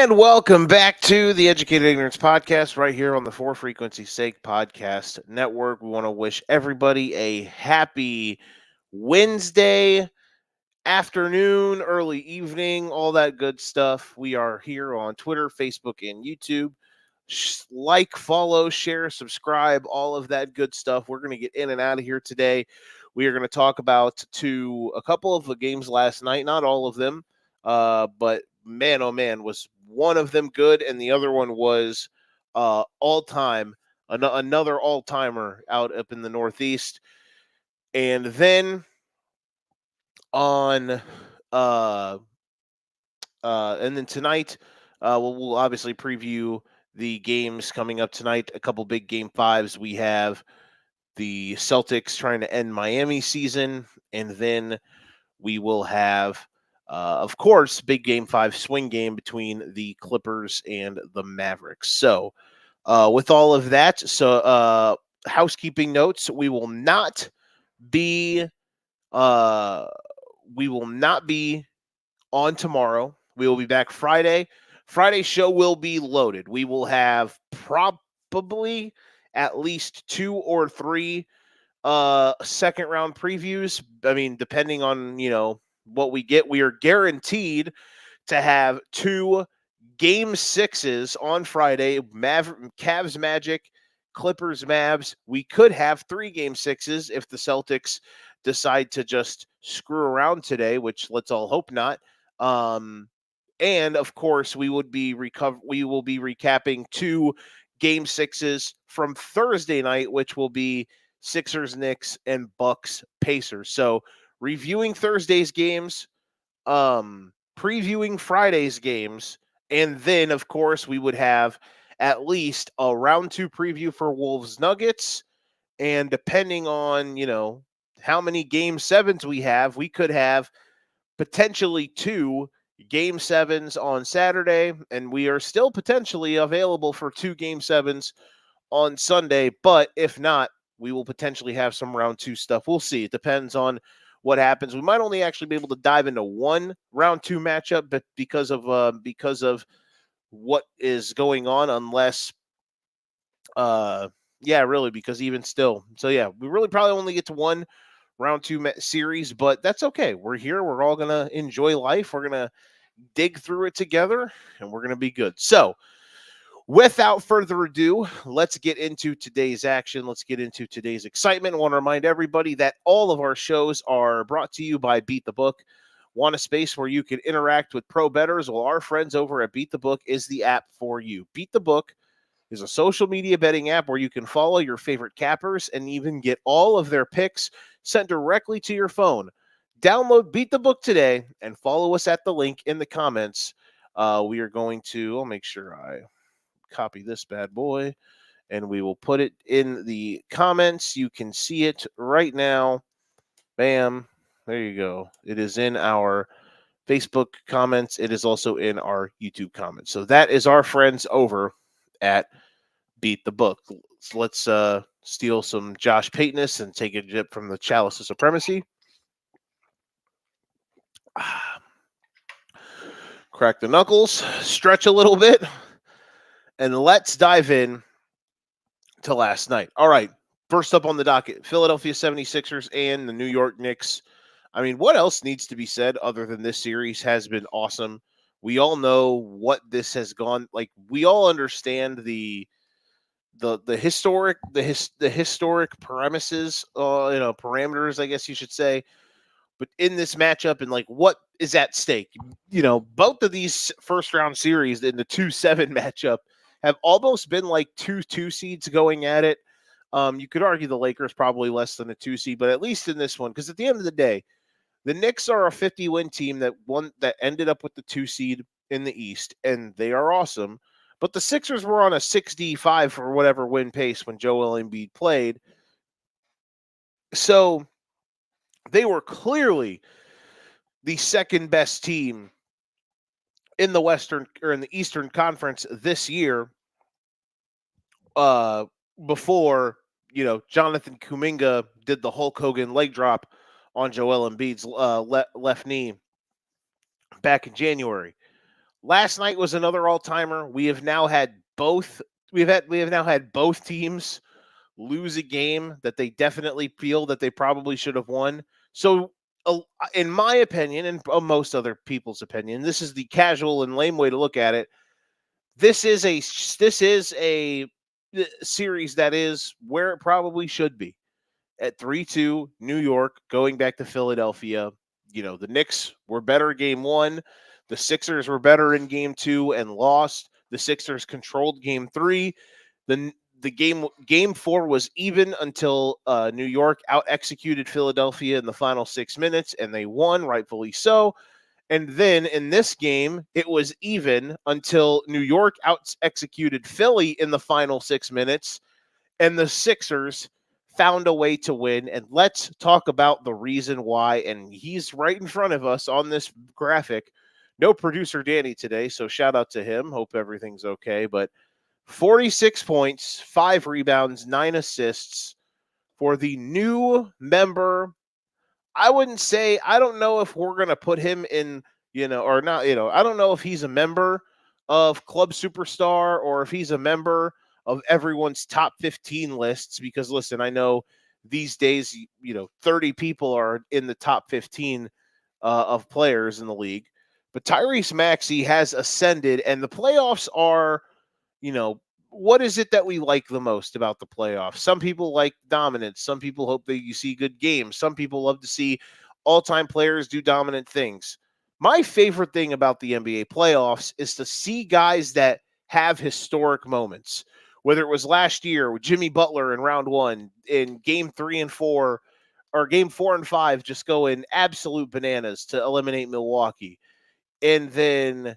And welcome back to the Educated Ignorance Podcast right here on the For Frequency's Sake Podcast Network. We want to wish everybody a happy Wednesday afternoon, early evening, all that good stuff. We are here on Twitter, Facebook, and YouTube. Like, follow, share, subscribe, all of that good stuff. We're going to get in and out of here today. We are going to talk about a couple of the games last night, not all of them, but man, oh man, was one of them good, and the other one was all time, another all timer out up in the Northeast. And then on uh and then tonight we'll obviously preview the games coming up tonight. A couple big game fives. We have the Celtics trying to end Miami season, and then we will have of course big game five swing game between the Clippers and the Mavericks. So with all of that, housekeeping notes, be uh we will not be on tomorrow. We will be back Friday. Friday's show will be loaded. We will have probably at least 2 or 3 second round previews. I mean, depending on, what we get, we are guaranteed to have 2 game 6s on Friday. Cavs Magic, Clippers Mavs. We could have 3 game 6s if the Celtics decide to just screw around today, which let's all hope not. And of course, we will be recapping 2 game 6s from Thursday night, which will be Sixers, Knicks, and Bucks, Pacers. So reviewing Thursday's games, previewing Friday's games, and then of course we would have at least a round 2 preview for Wolves Nuggets. And depending on, how many game 7s we have, we could have potentially 2 game 7s on Saturday, and we are still potentially available for 2 game 7s on Sunday. But if not, we will potentially have some round 2 stuff. We'll see. It depends on what happens. We might only actually be able to dive into one round 2 matchup, but because of what is going on, unless really, because even still. So yeah, we really probably only get to one round 2 series, but that's okay. We're here. We're all going to enjoy life. We're going to dig through it together, and we're going to be good. So without further ado, let's get into today's action. Let's get into today's excitement. I want to remind everybody that all of our shows are brought to you by Beat the Book. Want a space where you can interact with pro bettors? Well, our friends over at Beat the Book is the app for you. Beat the Book is a social media betting app where you can follow your favorite cappers and even get all of their picks sent directly to your phone. Download Beat the Book today and follow us at the link in the comments. We are going to, I'll make sure I copy this bad boy, and we will put it in the comments. You can see it right now. Bam. There you go. It is in our Facebook comments. It is also in our YouTube comments. So that is our friends over at Beat the Book. So let's steal some Josh Paytoness and take a dip from the Chalice of Supremacy. Crack the knuckles, stretch a little bit, and let's dive in to last night. All right, first up on the docket, Philadelphia 76ers and the New York Knicks. I mean, what else needs to be said other than this series has been awesome? We all know what this has gone like. We all understand the historic premises, parameters, I guess you should say. But in this matchup and like what is at stake, both of these first round series in the 2-7 matchup have almost been like two seeds going at it. You could argue the Lakers probably less than a 2 seed, but at least in this one, because at the end of the day, the Knicks are a 50-win team that ended up with the 2 seed in the East, and they are awesome. But the Sixers were on a 65 for whatever win pace when Joel Embiid played. So they were clearly the second best team in the Western or in the Eastern Conference this year. Before Jonathan Kuminga did the Hulk Hogan leg drop on Joel Embiid's left knee back in January. Last night was another all-timer. We have now had both we have now had both teams lose a game that they definitely feel that they probably should have won. So, in my opinion, and most other people's opinion, this is the casual and lame way to look at it. This is a series that is where it probably should be at 3-2 New York going back to Philadelphia. The Knicks were better game 1, the Sixers were better in game 2 and lost. The Sixers controlled game 3. The game 4 was even until New York out executed Philadelphia in the final 6 minutes and they won, rightfully so. And then in this game, it was even until New York out executed Philly in the final 6 minutes, and the Sixers found a way to win. And let's talk about the reason why. And he's right in front of us on this graphic. No producer Danny today, so shout out to him. Hope everything's okay. But 46 points, 5 rebounds, 9 assists for the new member. I don't know if we're going to put him in, or not, I don't know if he's a member of Club Superstar or if he's a member of everyone's top 15 lists, because listen, I know these days, 30 people are in the top 15 of players in the league, but Tyrese Maxey has ascended, and the playoffs are, you know, what is it that we like the most about the playoffs? Some people like dominance. Some people hope that you see good games. Some people love to see all-time players do dominant things. My favorite thing about the NBA playoffs is to see guys that have historic moments. Whether it was last year with Jimmy Butler in round 1, in game 3 and 4, or game 4 and 5, just going absolute bananas to eliminate Milwaukee. And then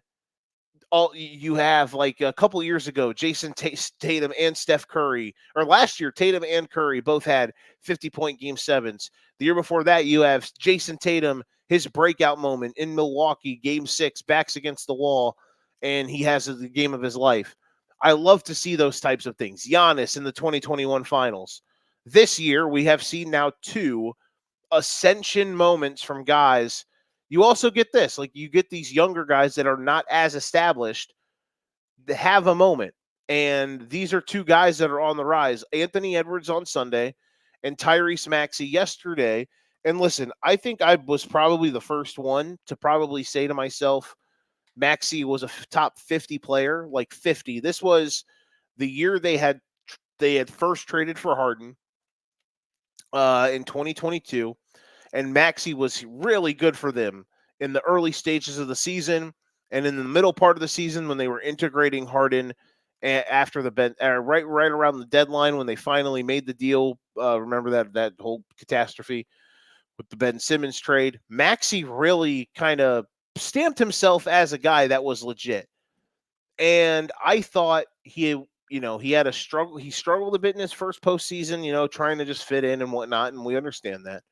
you have, like, a couple years ago, Jason Tatum and Steph Curry, or last year, Tatum and Curry both had 50-point game 7s. The year before that, you have Jason Tatum, his breakout moment in Milwaukee, game 6, backs against the wall, and he has the game of his life. I love to see those types of things. Giannis in the 2021 finals. This year, we have seen now 2 ascension moments from guys. You also get this, like, you get these younger guys that are not as established that have a moment. And these are 2 guys that are on the rise. Anthony Edwards on Sunday and Tyrese Maxey yesterday. And listen, I think I was probably the first one to probably say to myself, Maxey was a top 50 player, like 50. This was the year they had first traded for Harden in 2022. And Maxey was really good for them in the early stages of the season and in the middle part of the season when they were integrating Harden after the right around the deadline when they finally made the deal. Remember that whole catastrophe with the Ben Simmons trade. Maxey really kind of stamped himself as a guy that was legit. And I thought he had a struggle. He struggled a bit in his first postseason, trying to just fit in and whatnot, and we understand that.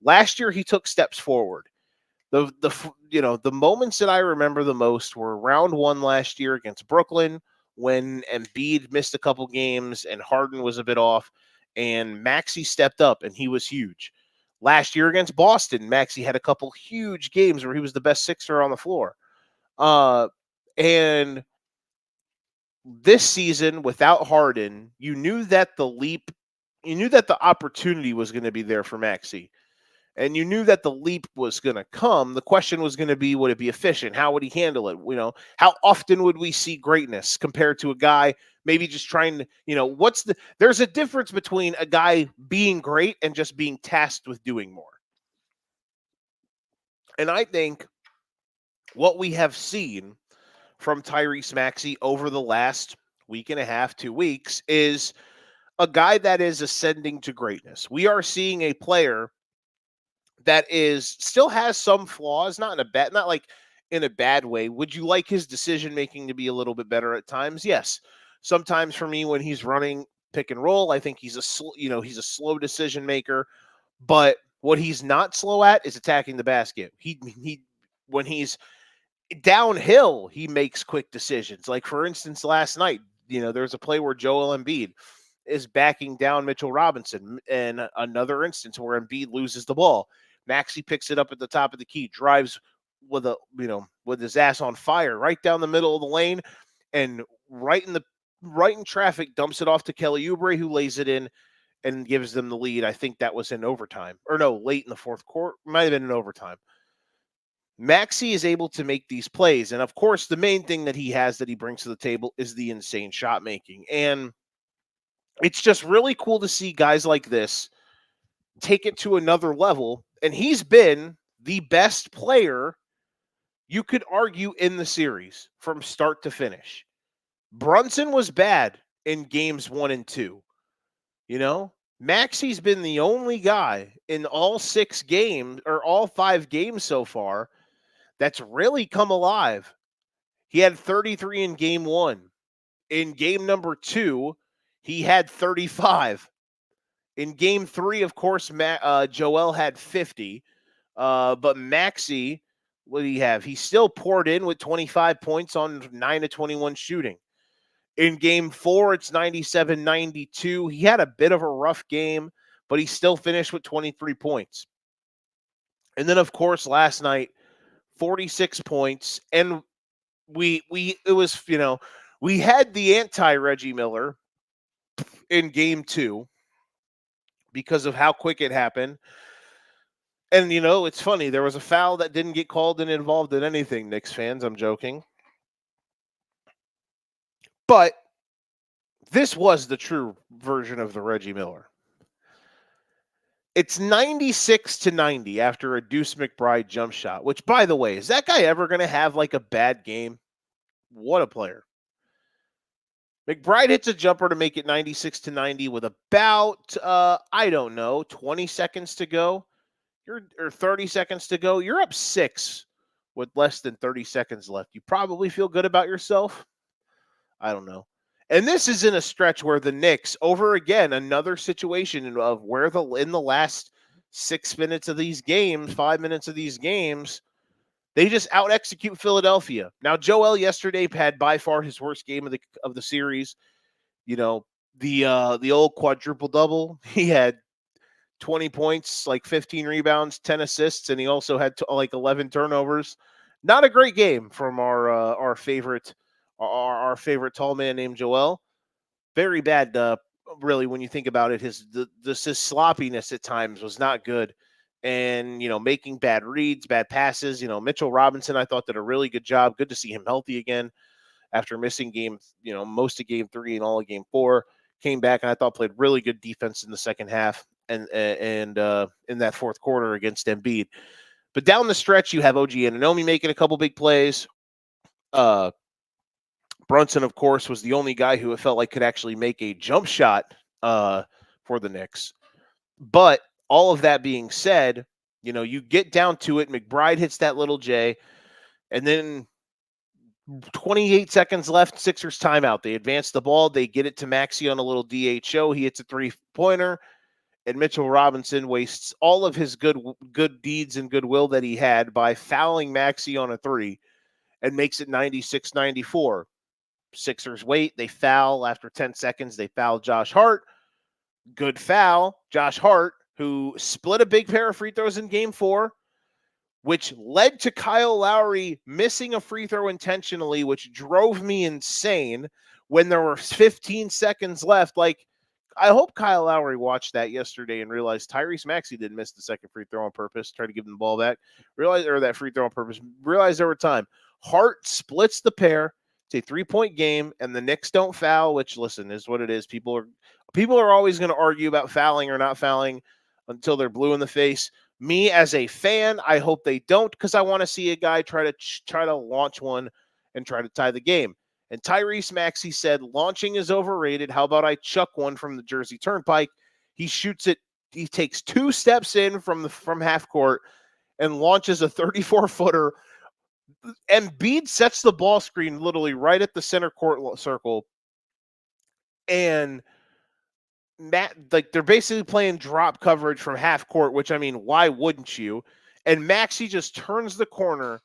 Last year, he took steps forward. The moments that I remember the most were round 1 last year against Brooklyn when Embiid missed a couple games and Harden was a bit off, and Maxey stepped up and he was huge. Last year against Boston, Maxey had a couple huge games where he was the best Sixer on the floor. And this season without Harden, you knew that the opportunity was going to be there for Maxey. And you knew that the leap was going to come. The question was going to be, would it be efficient? How would he handle it? How often would we see greatness compared to a guy maybe just trying to, there's a difference between a guy being great and just being tasked with doing more. And I think what we have seen from Tyrese Maxey over the last week and a half, 2 weeks, is a guy that is ascending to greatness. We are seeing a player that still has some flaws, not like in a bad way. Would you like his decision making to be a little bit better at times? Yes. Sometimes for me, when he's running pick and roll, I think he's a slow decision maker. But what he's not slow at is attacking the basket. When he's downhill, he makes quick decisions. Like, for instance, last night, there's a play where Joel Embiid is backing down Mitchell Robinson, and another instance where Embiid loses the ball. Maxey picks it up at the top of the key, drives with his ass on fire right down the middle of the lane, and right in traffic dumps it off to Kelly Oubre, who lays it in and gives them the lead. I think that was in overtime, or no, late in the fourth quarter. Might have been in overtime. Maxey is able to make these plays, and of course, the main thing that he has that he brings to the table is the insane shot making, and it's just really cool to see guys like this take it to another level. And he's been the best player, you could argue, in the series from start to finish. Brunson was bad in games 1 and 2. Maxey's been the only guy in all 6 games, or all 5 games so far, that's really come alive. He had 33 in game 1. In game number 2, he had 35. In game 3, of course, Joel had 50. But Maxey, what did he have? He still poured in with 25 points on 9 of 21 shooting. In game 4, it's 97-92. He had a bit of a rough game, but he still finished with 23 points. And then, of course, last night, 46 points. And we had the anti-Reggie Miller in game 2 because of how quick it happened. And, it's funny. There was a foul that didn't get called and involved in anything, Knicks fans. I'm joking. But this was the true version of the Reggie Miller. It's 96-90 after a Deuce McBride jump shot, which, by the way, is that guy ever going to have like a bad game? What a player. McBride hits a jumper to make it 96-90 with about, 20 seconds to go. Or 30 seconds to go. You're up 6 with less than 30 seconds left. You probably feel good about yourself. I don't know. And this is in a stretch where the Knicks, over again, another situation of where in the last 6 minutes of these games, 5 minutes of these games, they just out execute Philadelphia. Now, Joel yesterday had by far his worst game of the series. The old quadruple double. He had 20 points, like 15 rebounds, 10 assists, and he also had 11 turnovers. Not a great game from our favorite tall man named Joel. Very bad, really, when you think about it. His sloppiness at times was not good, and making bad reads, bad passes. Mitchell Robinson, I thought, did a really good job. Good to see him healthy again after missing most of game 3 and all of game 4. Came back and I thought played really good defense in the second half and in that fourth quarter against Embiid. But down the stretch, you have OG Anunoby making a couple big plays. Brunson, of course, was the only guy who it felt like could actually make a jump shot for the Knicks. But all of that being said, you get down to it. McBride hits that little J, and then 28 seconds left, Sixers timeout. They advance the ball. They get it to Maxey on a little DHO. He hits a 3-pointer, and Mitchell Robinson wastes all of his good deeds and goodwill that he had by fouling Maxey on a 3 and makes it 96-94. Sixers wait. They foul after 10 seconds. They foul Josh Hart. Good foul. Josh Hart, who split a big pair of free throws in game 4, which led to Kyle Lowry missing a free throw intentionally, which drove me insane when there were 15 seconds left. I hope Kyle Lowry watched that yesterday and realized Tyrese Maxey didn't miss the second free throw on purpose, tried to give him the ball back, that free throw on purpose, realized over time. Hart splits the pair. It's a 3-point game, and the Knicks don't foul, which, listen, is what it is. People are always going to argue about fouling or not fouling until they're blue in the face. Me, as a fan, I hope they don't, because I want to see a guy try to launch one and try to tie the game. And Tyrese Maxey said, launching is overrated. How about I chuck one from the Jersey Turnpike? He shoots it. He takes 2 steps in from half court and launches a 34-footer. Embiid sets the ball screen literally right at the center court circle. And they're basically playing drop coverage from half court, which, I mean, why wouldn't you? And Maxey just turns the corner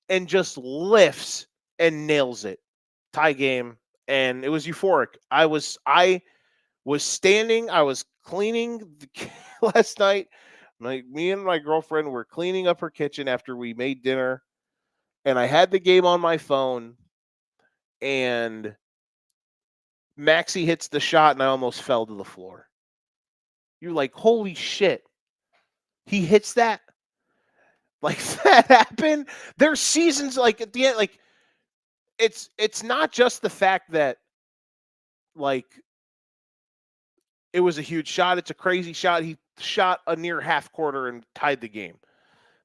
and just lifts and nails it. Tie game. And it was euphoric. I was standing, I was cleaning last night. Me and my girlfriend were cleaning up her kitchen after we made dinner. and I had the game on my phone, and Maxey hits the shot, and I almost fell to the floor. You're like, holy shit. He hits that? Like, that happened? There's seasons, like, at the end, like, it's not just the fact that, like, it was a huge shot. It's a crazy shot. He shot a near half quarter and tied the game.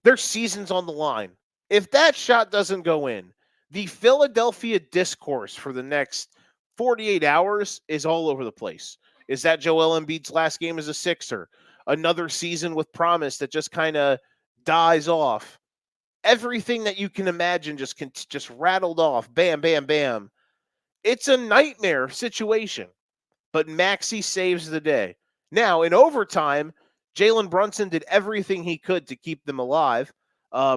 There's seasons on the line. If that shot doesn't go in, the Philadelphia discourse for the next 48 hours is all over the place. Is that Joel Embiid's last game as a Sixer? Another season with promise that just kind of dies off. Everything that you can imagine just rattled off. Bam, bam, bam. It's a nightmare situation, but Maxey saves the day. Now, in overtime, Jalen Brunson did everything he could to keep them alive.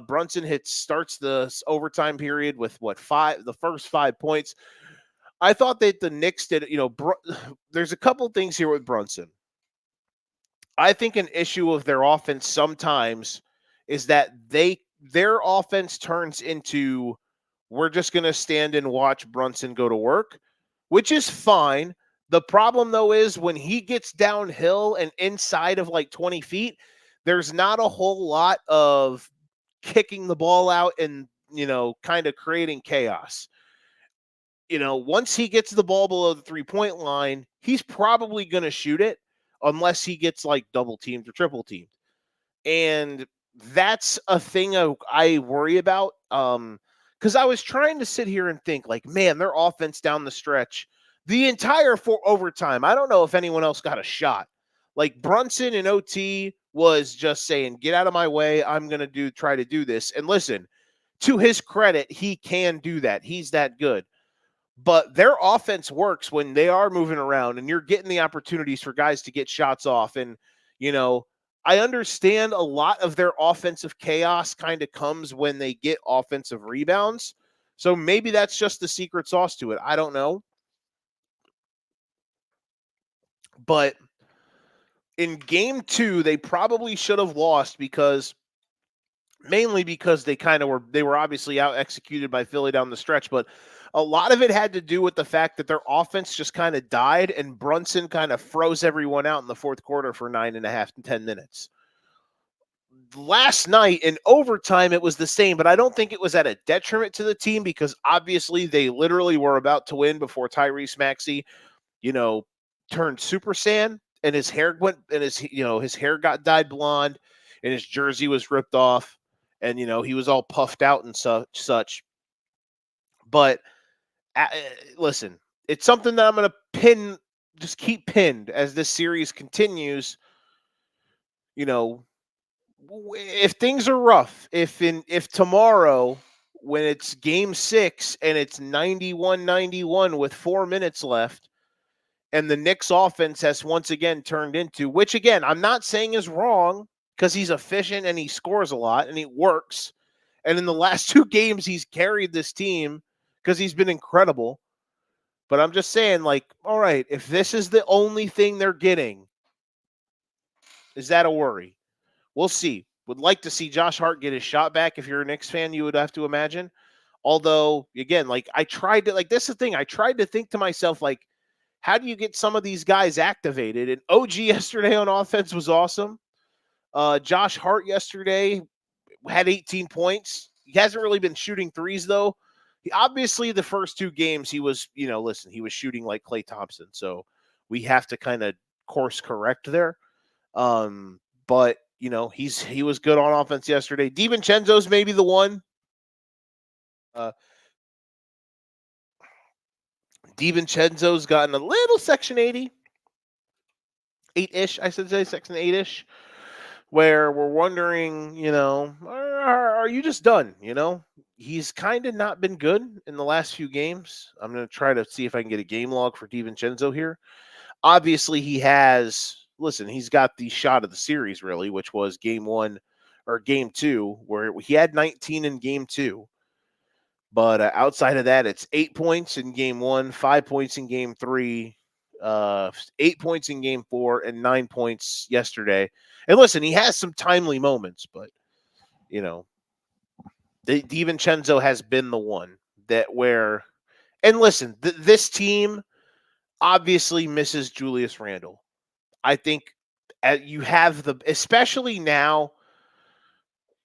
Brunson starts the overtime period with the first 5 points. I thought that the Knicks did, there's a couple things here with Brunson. I think an issue of their offense sometimes is that their offense turns into, we're just going to stand and watch Brunson go to work, which is fine. The problem, though, is when he gets downhill and inside of like 20 feet, there's not a whole lot of kicking the ball out and, kind of creating chaos. Once he gets the ball below the 3-point line, he's probably going to shoot it unless he gets like double teamed or triple teamed. And that's a thing I worry about. Because I was trying to sit here and think, like, man, their offense down the stretch, the entire overtime, I don't know if anyone else got a shot. Like, Brunson in OT was just saying, get out of my way. I'm going to try to do this. And listen, to his credit, he can do that. He's that good. But their offense works when they are moving around and you're getting the opportunities for guys to get shots off. And, I understand a lot of their offensive chaos kind of comes when they get offensive rebounds. So maybe that's just the secret sauce to it. I don't know. But in game 2, they probably should have lost mainly because they were obviously out executed by Philly down the stretch. But a lot of it had to do with the fact that their offense just kind of died and Brunson kind of froze everyone out in the fourth quarter for 9.5 to 10 minutes. Last night in overtime, it was the same, but I don't think it was at a detriment to the team because obviously they literally were about to win before Tyrese Maxey, turned Super Saiyan and his hair went and his hair got dyed blonde and his jersey was ripped off and, he was all puffed out and such. But listen, it's something that I'm going to just keep pinned as this series continues. If things are rough, if tomorrow when it's game 6 and it's 91-91 with 4 minutes left and the Knicks offense has once again turned into, which again, I'm not saying is wrong because he's efficient and he scores a lot and he works. And in the last 2 games, he's carried this team because he's been incredible. But I'm just saying, like, all right, if this is the only thing they're getting, is that a worry? We'll see. Would like to see Josh Hart get his shot back. If you're a Knicks fan, you would have to imagine. Although, again, like this is the thing. I tried to think to myself, like, how do you get some of these guys activated? And OG yesterday on offense was awesome. Josh Hart yesterday had 18 points. He hasn't really been shooting threes, though. Obviously, the first 2 games, he was, he was shooting like Klay Thompson. So we have to kind of course correct there. But he was good on offense yesterday. DiVincenzo's maybe the one. DiVincenzo's gotten a little Section 80, 8-ish, I should say, Section 8-ish, where we're wondering, are you just done? He's kind of not been good in the last few games. I'm going to try to see if I can get a game log for DiVincenzo here. Obviously, he's got the shot of the series, really, which was game 1 or game 2, where he had 19 in game 2. But outside of that, it's 8 points in game 1, 5 points in game 3, 8 points in game 4, and 9 points yesterday. And listen, he has some timely moments, but, DiVincenzo has been the one that where, and listen, this team obviously misses Julius Randle. I think you have especially now,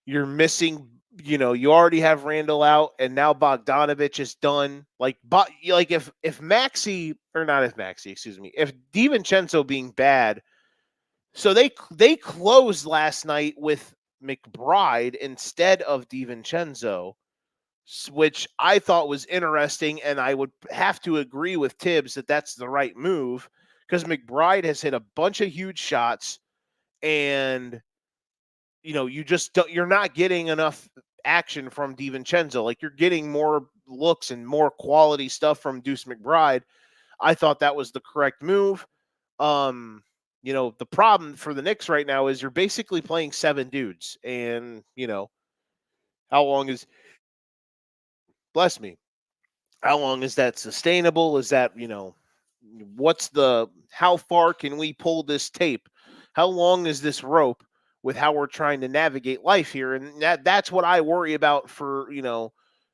you're missing, you already have Randall out, and now Bogdanovich is done. Like if Maxey, or not if Maxey, excuse me, if DiVincenzo being bad, so they closed last night with McBride instead of DiVincenzo, which I thought was interesting, and I would have to agree with Tibbs that that's the right move because McBride has hit a bunch of huge shots, and you just don't, you're not getting enough action from DiVincenzo. Like, you're getting more looks and more quality stuff from Deuce McBride. I thought that was the correct move. The problem for the Knicks right now is you're basically playing 7 dudes, and how long is bless me how long is that sustainable? Is that, how far can we pull this tape? How long is this rope with how we're trying to navigate life here? And that's what I worry about for,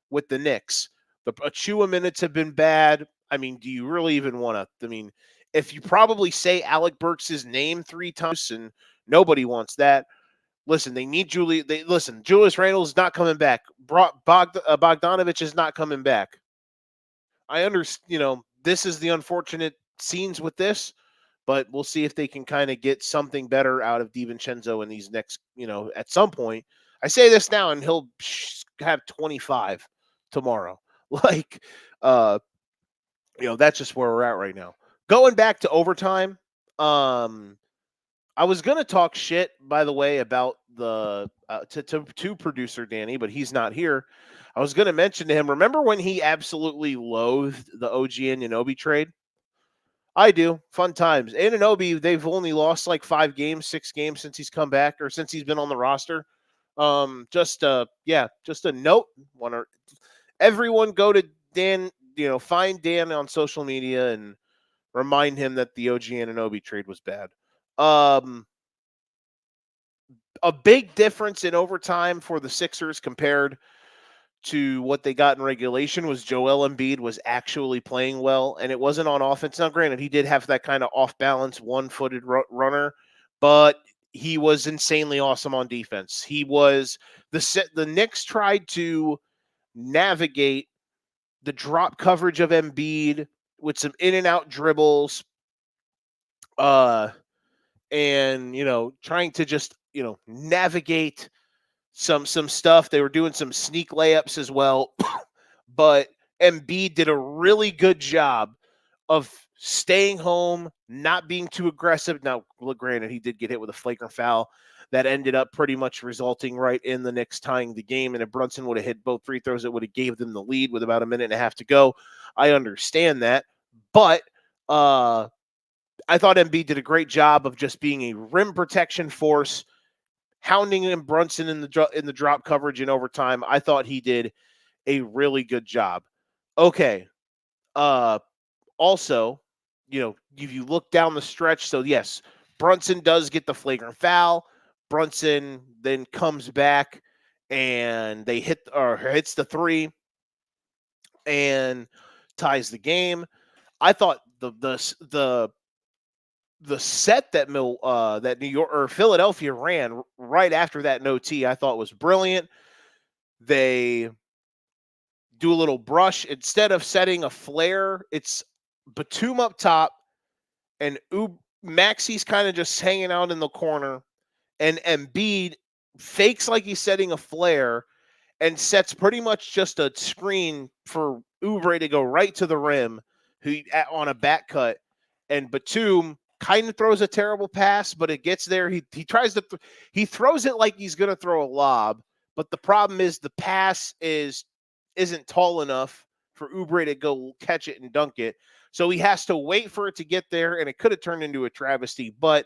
with the Knicks. The Achua minutes have been bad. I mean, do you really even want to? I mean, if you probably say Alec Burks' name 3 times, and nobody wants that. Listen, they need Julius Randle is not coming back. Bogdanovich is not coming back. I understand, this is the unfortunate scenes with this, but we'll see if they can kind of get something better out of DiVincenzo in these next, at some point. I say this now, and he'll have 25 tomorrow. Like, that's just where we're at right now. Going back to overtime, I was gonna talk shit, by the way, about the to producer Danny, but he's not here. I was gonna mention to him. Remember when he absolutely loathed the OG Anunoby trade? I do. Fun times. Anunoby, they've only lost like 5 games, 6 games since he's come back, or since he's been on the roster. Just a note. Everyone go to Dan. Find Dan on social media and remind him that the OG Anunoby trade was bad. A big difference in overtime for the Sixers compared to what they got in regulation was Joel Embiid was actually playing well, and it wasn't on offense. Now, granted, he did have that kind of off-balance, one-footed runner, but he was insanely awesome on defense. He was the Knicks tried to navigate the drop coverage of Embiid with some in-and-out dribbles, and trying to just navigate some stuff. They were doing some sneak layups as well, but Embiid did a really good job of staying home, not being too aggressive. Now, granted, he did get hit with a flagrant foul that ended up pretty much resulting right in the Knicks tying the game. And if Brunson would have hit both free throws, it would have gave them the lead with about a minute and a half to go. I understand that, but I thought Embiid did a great job of just being a rim protection force, hounding in Brunson in the drop coverage in overtime. I thought he did a really good job. Okay. Also, if you look down the stretch, so yes, Brunson does get the flagrant foul. Brunson then comes back and they hits the 3 and ties the game. I thought the set that that New York or Philadelphia ran right after that no T, I thought was brilliant. They do a little brush instead of setting a flare. It's Batum up top, and Maxey's kind of just hanging out in the corner, and Embiid fakes like he's setting a flare and sets pretty much just a screen for Oubre to go right to the rim, on a back cut, and Batum kind of throws a terrible pass, but it gets there. He tries to he throws it like he's going to throw a lob, but the problem is the pass isn't tall enough for Oubre to go catch it and dunk it. So he has to wait for it to get there, and it could have turned into a travesty, but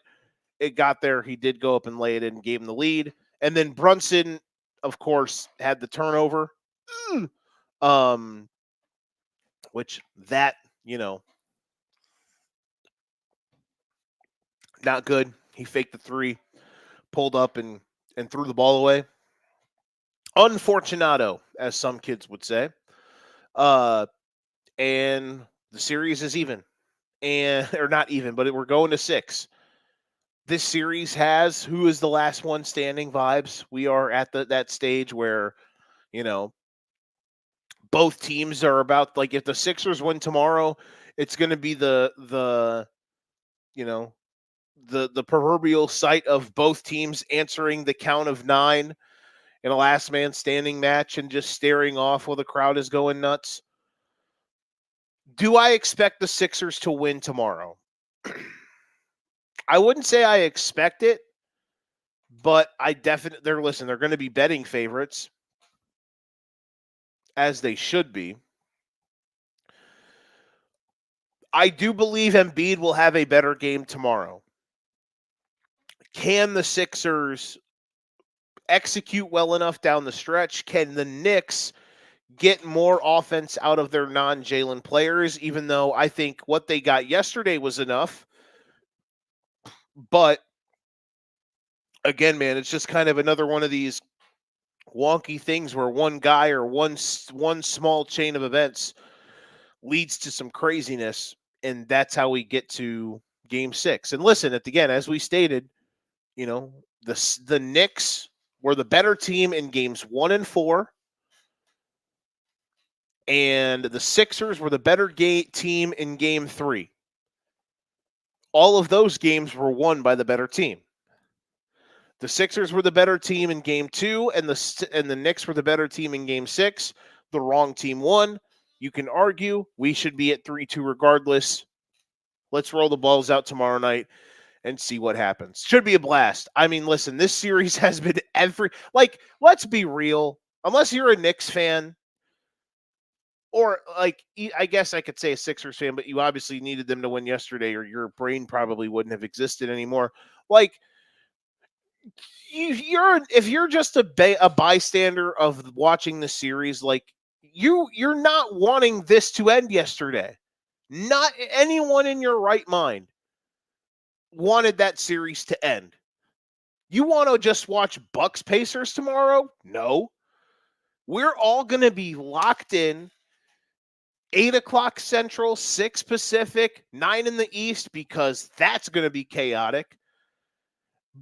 it got there. He did go up and lay it in and gave him the lead. And then Brunson, of course, had the turnover. Which that, not good. He faked the 3, pulled up and threw the ball away. Unfortunato, as some kids would say. Uh, and the series is even, and or not even, but we're going to 6. This series has who is the last one standing vibes. We are at that stage where, you know, both teams are about, like, if the Sixers win tomorrow, it's going to be you know, the proverbial sight of both teams answering the count of 9 in a last man standing match and just staring off while the crowd is going nuts. Do I expect the Sixers to win tomorrow? I wouldn't say I expect it, but I definitely, they're going to be betting favorites, as they should be. I do believe Embiid will have a better game tomorrow. Can the Sixers execute well enough down the stretch? Can the Knicks get more offense out of their non-Jalen players, even though I think what they got yesterday was enough? But again, man, it's just kind of another one of these wonky things where one guy or one small chain of events leads to some craziness, and that's how we get to Game 6. And listen, again, as we stated, you know, the Knicks were the better team in games 1 and 4, and the Sixers were the better team in Game 3. All of those games were won by the better team. The Sixers were the better team in Game 2, and the Knicks were the better team in Game 6. The wrong team won. You can argue we should be at 3-2 regardless. Let's roll the balls out tomorrow night and see what happens. Should be a blast. I mean, listen, this series has been let's be real. Unless you're a Knicks fan, or I guess I could say a Sixers fan, but you obviously needed them to win yesterday, or your brain probably wouldn't have existed anymore. Like, if you're just a bystander of watching the series, like, you're not wanting this to end yesterday. Not anyone in your right mind wanted that series to end. You want to just watch Bucks Pacers tomorrow? No. We're all going to be locked in 8 o'clock Central, 6 Pacific, 9 in the East, because that's going to be chaotic.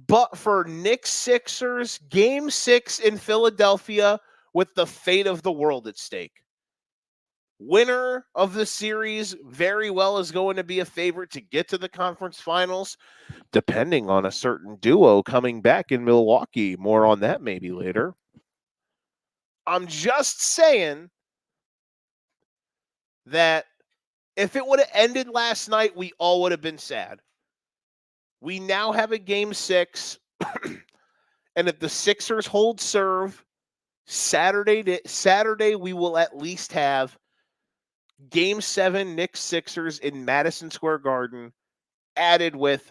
But for Knicks Sixers, Game 6 in Philadelphia with the fate of the world at stake. Winner of the series very well is going to be a favorite to get to the conference finals, depending on a certain duo coming back in Milwaukee. More on that maybe later. I'm just saying that if it would have ended last night, we all would have been sad. We now have a Game 6, and if the Sixers hold serve Saturday, we will at least have Game 7 Knicks Sixers in Madison Square Garden, added with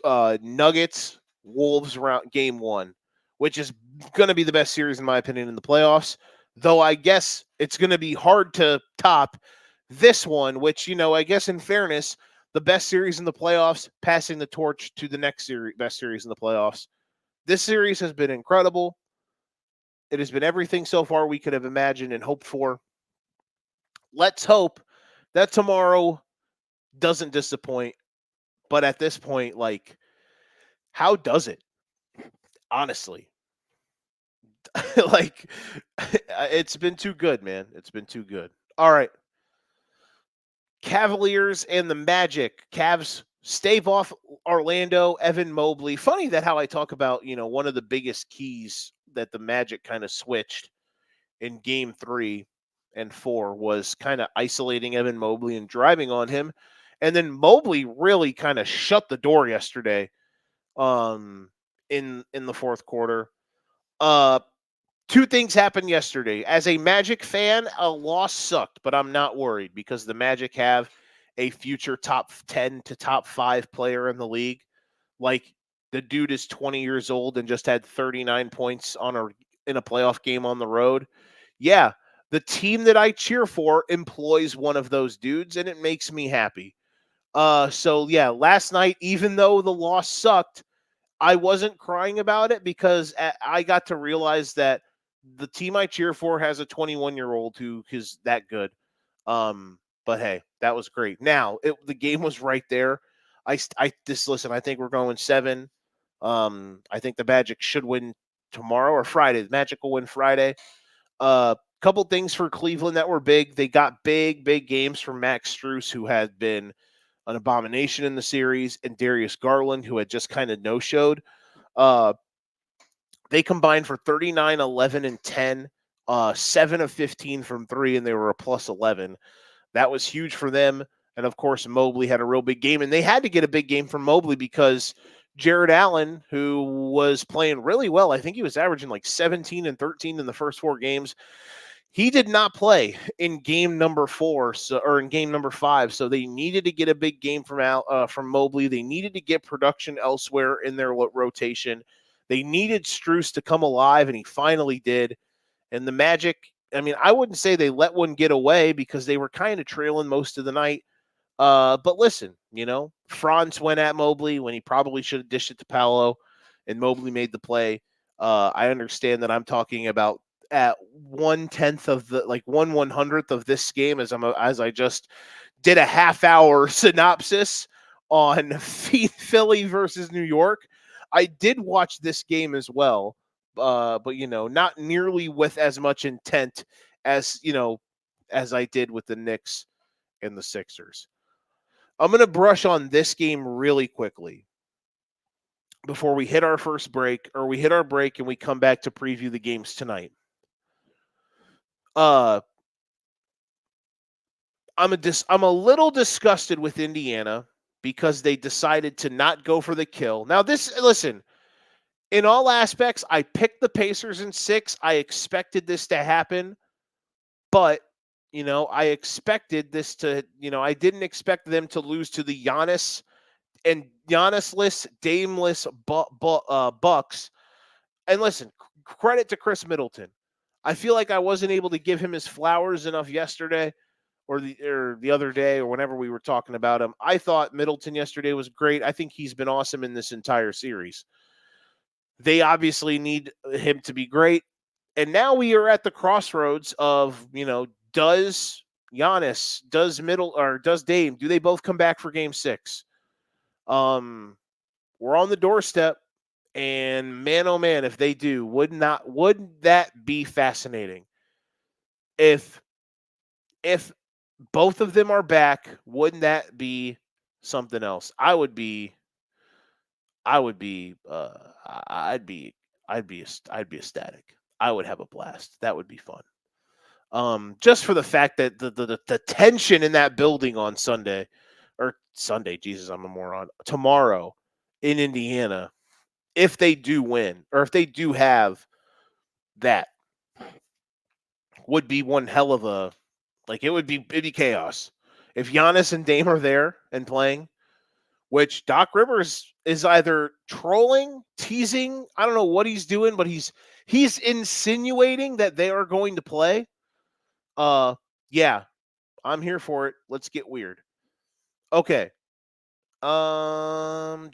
Nuggets Wolves round Game 1, which is going to be the best series in my opinion in the playoffs. Though I guess it's going to be hard to top this one, which, I guess in fairness, the best series in the playoffs, passing the torch to the next best series in the playoffs. This series has been incredible. It has been everything so far we could have imagined and hoped for. Let's hope that tomorrow doesn't disappoint. But at this point, how does it? Honestly. It's been too good, man. It's been too good. All right. Cavaliers and the Magic. Cavs stave off Orlando, Evan Mobley. Funny that how I talk about, one of the biggest keys that the Magic kind of switched in Game 3 and 4 was kind of isolating Evan Mobley and driving on him. And then Mobley really kind of shut the door yesterday in the fourth quarter. Two things happened yesterday. As a Magic fan, a loss sucked, but I'm not worried because the Magic have a future top 10 to top 5 player in the league. Like, the dude is 20 years old and just had 39 points in a playoff game on the road. Yeah, the team that I cheer for employs one of those dudes, and it makes me happy. So yeah, last night, even though the loss sucked, I wasn't crying about it because I got to realize that the team I cheer for has a 21-year-old who is that good. But hey, that was great. Now, the game was right there. Listen, I think we're going 7. I think the Magic should win tomorrow or Friday. The Magic will win Friday. Couple things for Cleveland that were big. They got big games from Max Strus, who had been an abomination in the series, and Darius Garland, who had just kind of no-showed. They combined for 39, 11, and 10, 7 of 15 from 3, and they were a plus 11. That was huge for them. And, of course, Mobley had a real big game, and they had to get a big game from Mobley because Jared Allen, who was playing really well, I think he was averaging like 17 and 13 in the first 4 games. He did not play in game number 4, or in game number 5, so they needed to get a big game from Mobley. They needed to get production elsewhere in their rotation. They needed Strus to come alive, and he finally did. And the Magic, I mean, I wouldn't say they let one get away because they were kind of trailing most of the night. But listen, Franz went at Mobley when he probably should have dished it to Paolo, and Mobley made the play. I understand that I'm talking about at 1/10 of the 1/100th of this game as I just did a half-hour synopsis on Philly versus New York. I did watch this game as well, but not nearly with as much intent as I did with the Knicks and the Sixers. I'm going to brush on this game really quickly before we hit our first break, or we hit our break and we come back to preview the games tonight. I'm a little disgusted with Indiana because they decided to not go for the kill. Now, listen, in all aspects, I picked the Pacers in 6. I expected this to happen, but I expected this to, I didn't expect them to lose to the Giannis and Giannis-less, Dame-less Bucks. And listen, credit to Chris Middleton. I feel like I wasn't able to give him his flowers enough yesterday or the other day or whenever we were talking about him. I thought Middleton yesterday was great. I think he's been awesome in this entire series. They obviously need him to be great. And now we are at the crossroads of, does Giannis, does Dame, do they both come back for game 6? We're on the doorstep. And man, oh man, if they do, wouldn't that be fascinating? If both of them are back, wouldn't that be something else? I'd be ecstatic. I would have a blast. That would be fun. Just for the fact that the tension in that building on Sunday, Jesus, I'm a moron. Tomorrow in Indiana. If they do win, or if they do have that, would be one hell of a, it'd be chaos. If Giannis and Dame are there and playing, which Doc Rivers is either trolling, teasing, I don't know what he's doing, but he's insinuating that they are going to play. Yeah, I'm here for it. Let's get weird. Okay. Okay.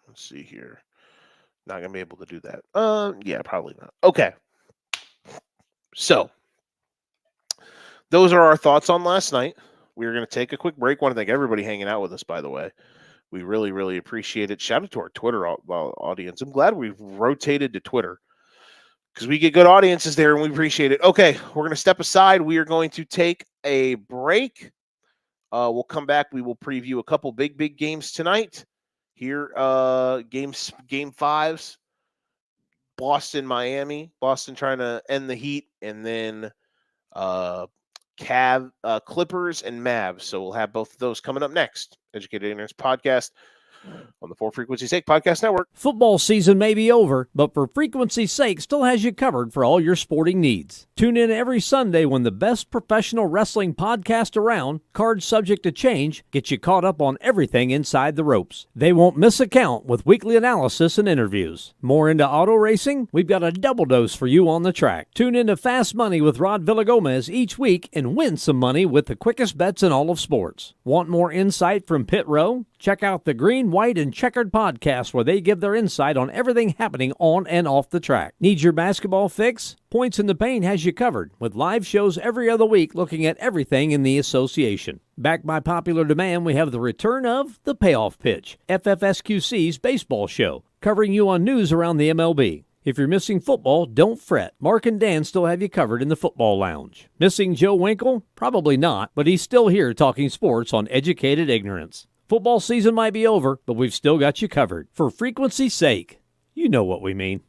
Let's see here. Not gonna be able to do that. Yeah, probably not. Okay. So those are our thoughts on last night. We're gonna take a quick break. Want to thank everybody hanging out with us, by the way. We really, really appreciate it. Shout out to our Twitter audience. I'm glad we've rotated to Twitter, because we get good audiences there and we appreciate it. Okay, we're going to step aside. We are going to take a break. We'll come back. We will preview a couple big games tonight. Here, game 5s. Boston, Miami. Boston trying to end the heat. And then Clippers and Mavs. So we'll have both of those coming up next. Educated Ignorance Podcast on the For Frequency's Sake Podcast Network. Football season may be over, but For Frequency's Sake still has you covered for all your sporting needs. Tune in every Sunday when the best professional wrestling podcast around, Cards Subject to Change, gets you caught up on everything inside the ropes. They won't miss a count with weekly analysis and interviews. More into auto racing? We've got a double dose for you on the track. Tune in to Fast Money with Rod Villagomez each week and win some money with the quickest bets in all of sports. Want more insight from Pit Row? Check out the Green and white and checkered podcast where they give their insight on everything happening on and off the track. Need your basketball fix? Points in the Paint has you covered with live shows every other week looking at everything in the association. Backed by popular demand, we have the return of The Payoff Pitch, FFSQC's baseball show, covering you on news around the MLB. If you're missing football, don't fret. Mark and Dan still have you covered in the football lounge. Missing Joe Winkle? Probably not, but he's still here talking sports on Educated Ignorance. Football season might be over, but we've still got you covered. For frequency's sake, you know what we mean.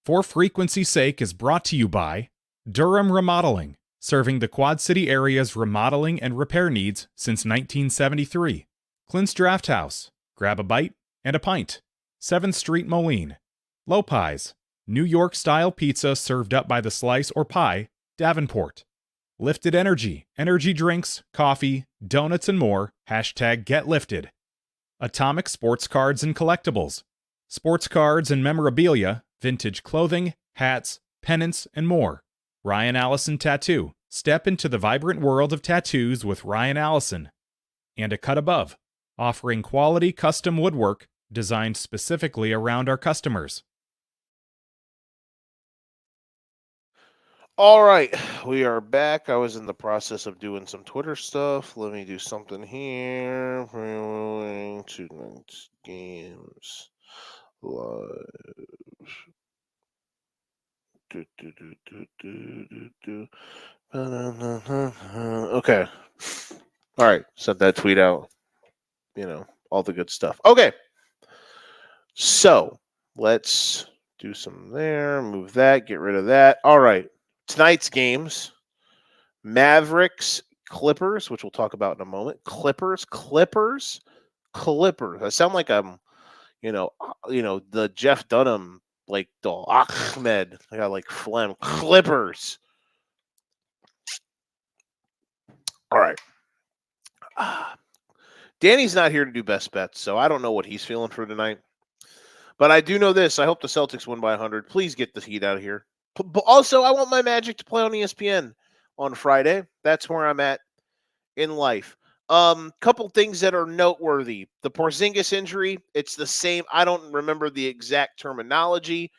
For Frequency's Sake is brought to you by Durham Remodeling, serving the Quad City area's remodeling and repair needs since 1973. Clint's Draft House, grab a bite and a pint. 7th Street Moline. Lopez, New York-style pizza served up by the slice or pie, Davenport. Lifted Energy, energy drinks, coffee, donuts, and more, #GetLifted. Atomic Sports Cards and Collectibles, sports cards and memorabilia, vintage clothing, hats, pennants, and more. Ryan Allison Tattoo, step into the vibrant world of tattoos with Ryan Allison. And A Cut Above, offering quality custom woodwork designed specifically around our customers. All right, we are back. I was in the process of doing some Twitter stuff. Let me do something here. Going to tonight's games live. Okay. All right, sent that tweet out. All the good stuff. Okay. So let's do some there. Move that. Get rid of that. All right. Tonight's games, Mavericks, Clippers, which we'll talk about in a moment. Clippers. I sound like I'm, the Jeff Dunham, like the Ahmed. I got like phlegm. Clippers. All right. Danny's not here to do best bets, so I don't know what he's feeling for tonight. But I do know this. I hope the Celtics win by 100. Please get the Heat out of here. But also, I want my Magic to play on ESPN on Friday. That's where I'm at in life. Couple things that are noteworthy. The Porzingis injury, it's the same. I don't remember the exact terminology,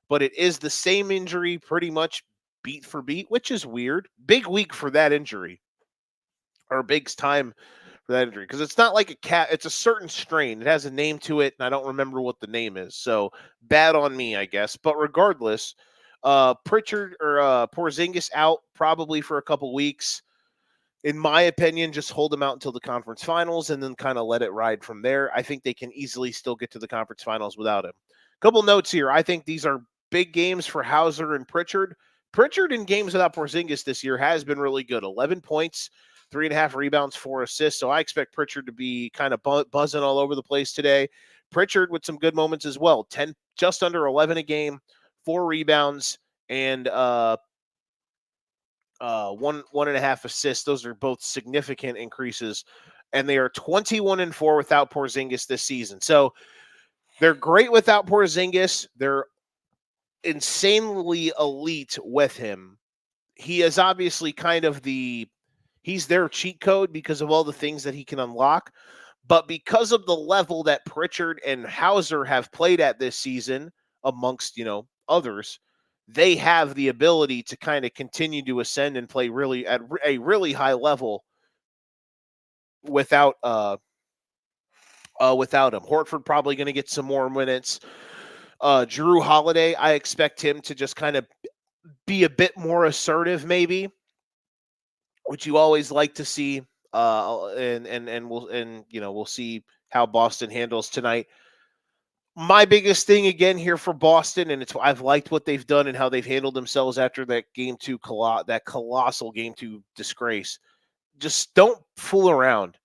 but it is the same injury pretty much beat for beat, which is weird. Big week for that injury. Or big time for that injury. Because it's not like a cat. It's a certain strain. It has a name to it, and I don't remember what the name is. So bad on me, I guess. But regardless, Pritchard or Porzingis out probably for a couple weeks. In my opinion, just hold him out until the conference finals and then kind of let it ride from there. I think they can easily still get to the conference finals without him. Couple notes here. I think these are big games for Hauser and Pritchard. Pritchard in games without Porzingis this year has been really good. 11 points, 3.5 rebounds, 4 assists. So I expect Pritchard to be kind of buzzing all over the place today. Pritchard with some good moments as well. 10, just under 11 a game. 4 rebounds and 1.5 assists. Those are both significant increases, and they are 21-4 without Porzingis this season. So they're great without Porzingis. They're insanely elite with him. He is obviously kind of he's their cheat code because of all the things that he can unlock. But because of the level that Pritchard and Hauser have played at this season, amongst, others, they have the ability to kind of continue to ascend and play really at a really high level without him. Horford probably going to get some more minutes. Drew Holiday, I expect him to just kind of be a bit more assertive, maybe, which you always like to see. We'll see how Boston handles tonight. My biggest thing again here for Boston, and I've liked what they've done and how they've handled themselves after that that colossal game 2 disgrace. Just don't fool around.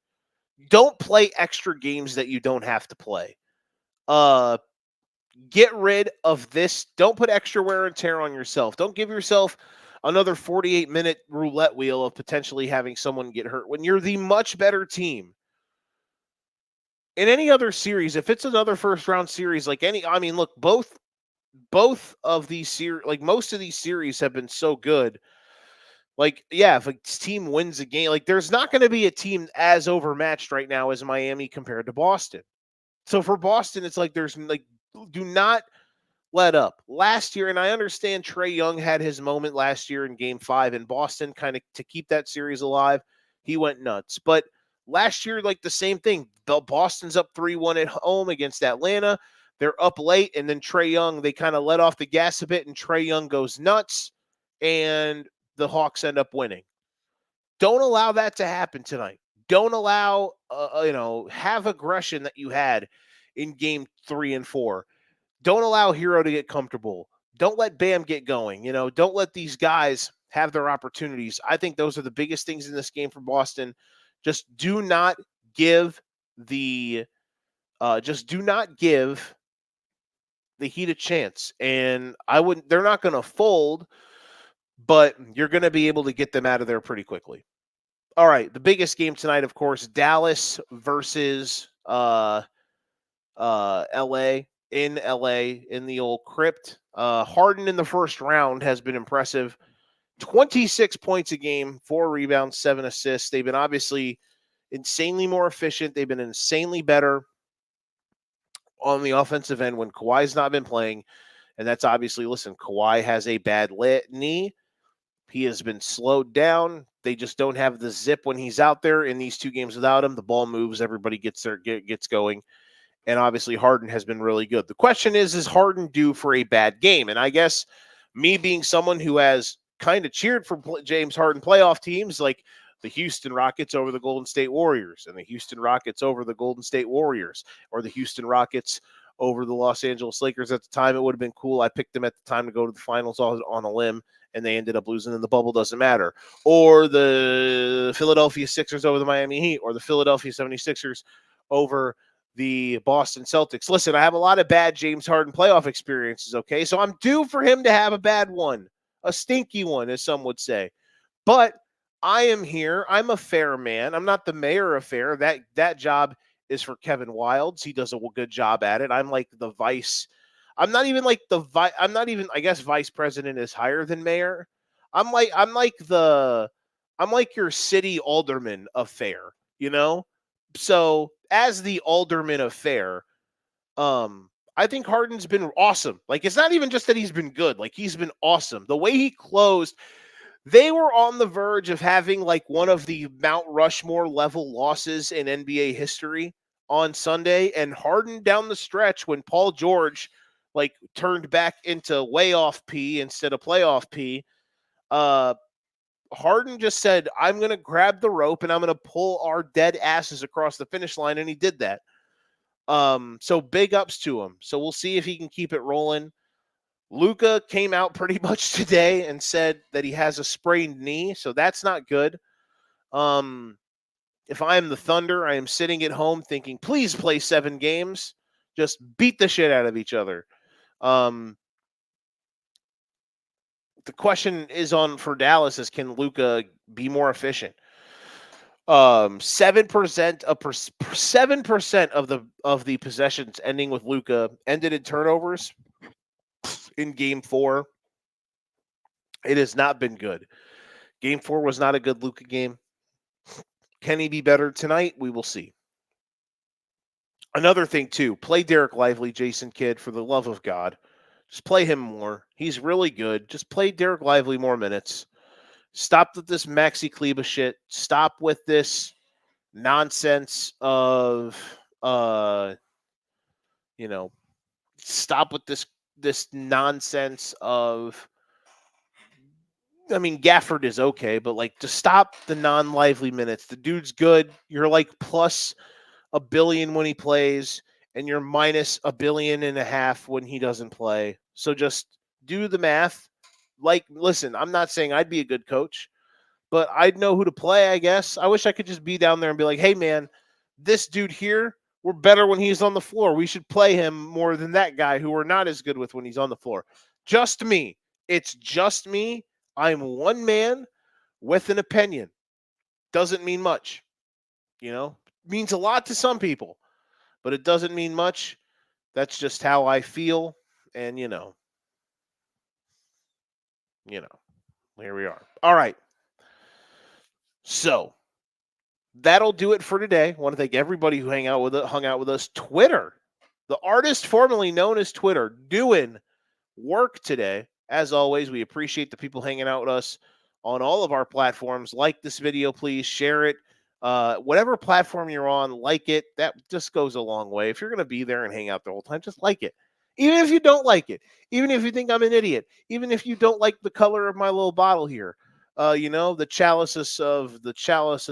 Don't play extra games that you don't have to play. Get rid of this. Don't put extra wear and tear on yourself. Don't give yourself another 48-minute roulette wheel of potentially having someone get hurt when you're the much better team. In any other series, if it's another first-round series, look, both of these series, like most of these series have been so good. Like, yeah, if a team wins a game, like there's not going to be a team as overmatched right now as Miami compared to Boston. So for Boston, it's like there's like, do not let up. Last year, and I understand Trae Young had his moment last year in Game 5 in Boston, kind of to keep that series alive. He went nuts. But last year, like the same thing. Boston's up 3-1 at home against Atlanta. They're up late, and then Trae Young, they kind of let off the gas a bit, and Trae Young goes nuts, and the Hawks end up winning. Don't allow that to happen tonight. Don't allow, have aggression that you had in Game 3 and 4. Don't allow Hero to get comfortable. Don't let Bam get going. Don't let these guys have their opportunities. I think those are the biggest things in this game for Boston. Just do not give the Heat a chance. And they're not going to fold, but you're going to be able to get them out of there pretty quickly. All right, the biggest game tonight, of course, Dallas versus LA. In LA in the old crypt. Harden in the first round has been impressive. 26 points a game, 4 rebounds, 7 assists. They've been obviously insanely more efficient. They've been insanely better on the offensive end when Kawhi's not been playing. And that's obviously, listen, Kawhi has a bad knee. He has been slowed down. They just don't have the zip when he's out there. In these 2 games without him, the ball moves. Everybody gets going. And obviously Harden has been really good. The question is Harden due for a bad game? And I guess me being someone who has kind of cheered for James Harden playoff teams like the Houston Rockets over the Golden State Warriors and the Houston Rockets over the Golden State Warriors or the Houston Rockets over the Los Angeles Lakers at the time, it would have been cool. I picked them at the time to go to the finals on a limb, and they ended up losing, and the bubble doesn't matter. Or the Philadelphia Sixers over the Miami Heat or the Philadelphia 76ers over the Boston Celtics. Listen, I have a lot of bad James Harden playoff experiences, okay? So I'm due for him to have a bad one, a stinky one, as some would say. But I am here. I'm a fair man. I'm not the mayor of fair. That job is for Kevin Wildes. He does a good job at it. I'm like the vice. I'm not even like the vice. I'm not even, I guess vice president is higher than mayor. I'm like your city alderman of fair, So as the alderman of fair, I think Harden's been awesome. Like, it's not even just that he's been good. Like, he's been awesome. The way he closed, they were on the verge of having like one of the Mount Rushmore level losses in NBA history on Sunday. And Harden down the stretch, when Paul George like turned back into way off P instead of playoff P, Harden just said, I'm going to grab the rope and I'm going to pull our dead asses across the finish line. And he did that. So big ups to him. So we'll see if he can keep it rolling. Luka came out pretty much today and said that he has a sprained knee. So that's not good. If I am the Thunder, I am sitting at home thinking, please play 7 games. Just beat the shit out of each other. The question is on for Dallas is, can Luka be more efficient? 7% of the possessions ending with Luka ended in turnovers in Game 4. It has not been good. Game 4 was not a good Luka game. Can he be better tonight? We will see. Another thing too, play Derek Lively, Jason Kidd, for the love of God. Just play him more. He's really good. Just play Derek Lively more minutes. Stop with this Maxi Kleba shit. Stop with this nonsense of stop with this nonsense of, I mean, Gafford is okay, but like, to stop the non-Lively minutes. The dude's good. You're like plus $1 billion when he plays, and you're minus $1.5 billion when he doesn't play. So just do the math. Like, listen, I'm not saying I'd be a good coach, but I'd know who to play, I guess. I wish I could just be down there and be like, hey, man, this dude here, we're better when he's on the floor. We should play him more than that guy who we're not as good with when he's on the floor. Just me. It's just me. I'm one man with an opinion. Doesn't mean much. Means a lot to some people, but it doesn't mean much. That's just how I feel. And, here we are. All right. So that'll do it for today. I want to thank everybody who hung out with us. Twitter, the artist formerly known as Twitter, doing work today. As always, we appreciate the people hanging out with us on all of our platforms. Like this video, please share it. Whatever platform you're on, like it. That just goes a long way. If you're going to be there and hang out the whole time, just like it. Even if you don't like it, even if you think I'm an idiot, even if you don't like the color of my little bottle here, the chalices of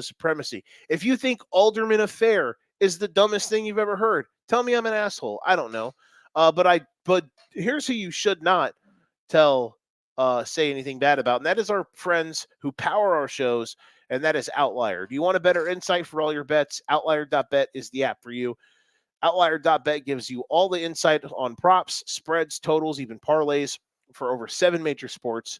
supremacy. If you think Alderman Affair is the dumbest thing you've ever heard, tell me I'm an asshole. I don't know. But here's who you should not say anything bad about, and that is our friends who power our shows, and that is Outlier. Do you want a better insight for all your bets? Outlier.bet is the app for you. Outlier.bet gives you all the insight on props, spreads, totals, even parlays for over 7 major sports.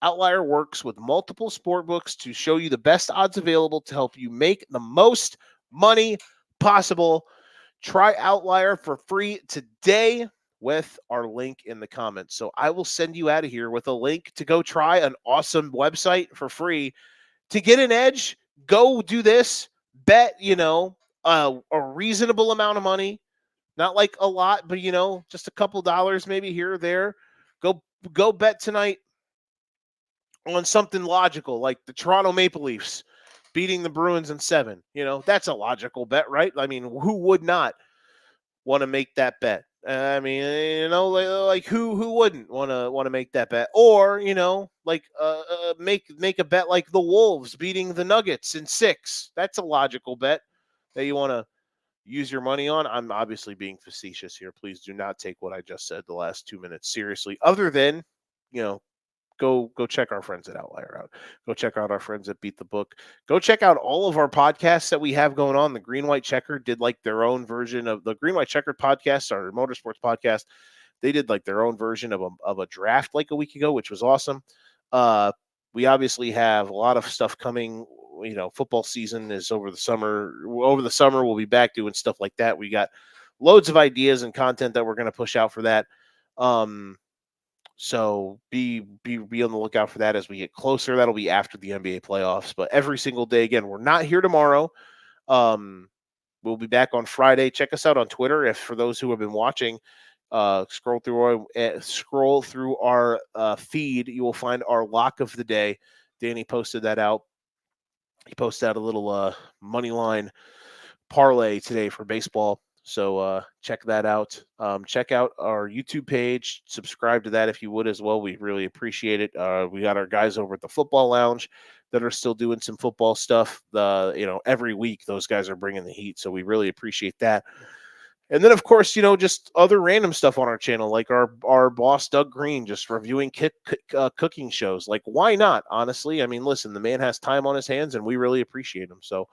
Outlier works with multiple sport books to show you the best odds available to help you make the most money possible. Try Outlier for free today with our link in the comments. So I will send you out of here with a link to go try an awesome website for free. To get an edge, go do this. Bet, a reasonable amount of money. Not like a lot, but, just a couple dollars maybe here or there. Go bet tonight on something logical like the Toronto Maple Leafs beating the Bruins in 7. That's a logical bet, right? I mean, who would not want to make that bet? I mean, like who wouldn't want to make that bet? Or, make a bet like the Wolves beating the Nuggets in 6. That's a logical bet that you want to use your money on. I'm obviously being facetious here. Please do not take what I just said the last 2 minutes seriously. Other than, go check our friends at Outlier out. Go check out our friends at Beat the Book. Go check out all of our podcasts that we have going on. The Green White Checker did like their own version of the Green White Checker podcast, our motorsports podcast. They did like their own version of a draft like a week ago, which was awesome. We obviously have a lot of stuff coming. Football season is over the summer. Over the summer, we'll be back doing stuff like that. We got loads of ideas and content that we're going to push out for that. So be on the lookout for that as we get closer. That'll be after the NBA playoffs. But every single day, again, we're not here tomorrow. We'll be back on Friday. Check us out on Twitter. If for those who have been watching, scroll through our feed, you will find our lock of the day. Danny posted that out. He posted out a little money line parlay today for baseball. So check that out. Check out our YouTube page. Subscribe to that if you would as well. We really appreciate it. We got our guys over at the Football Lounge that are still doing some football stuff. Every week those guys are bringing the heat. So we really appreciate that. And then, of course, just other random stuff on our channel, like our boss, Doug Green, just reviewing cooking shows. Like, why not? Honestly, I mean, listen, the man has time on his hands, and we really appreciate him. So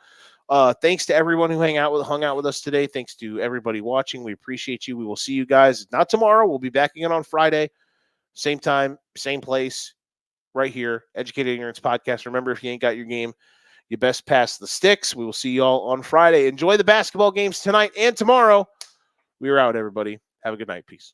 thanks to everyone who hung out with us today. Thanks to everybody watching. We appreciate you. We will see you guys not tomorrow. We'll be back again on Friday. Same time, same place, right here. Educated Ignorance Podcast. Remember, if you ain't got your game, you best pass the sticks. We will see you all on Friday. Enjoy the basketball games tonight and tomorrow. We are out, everybody. Have a good night. Peace.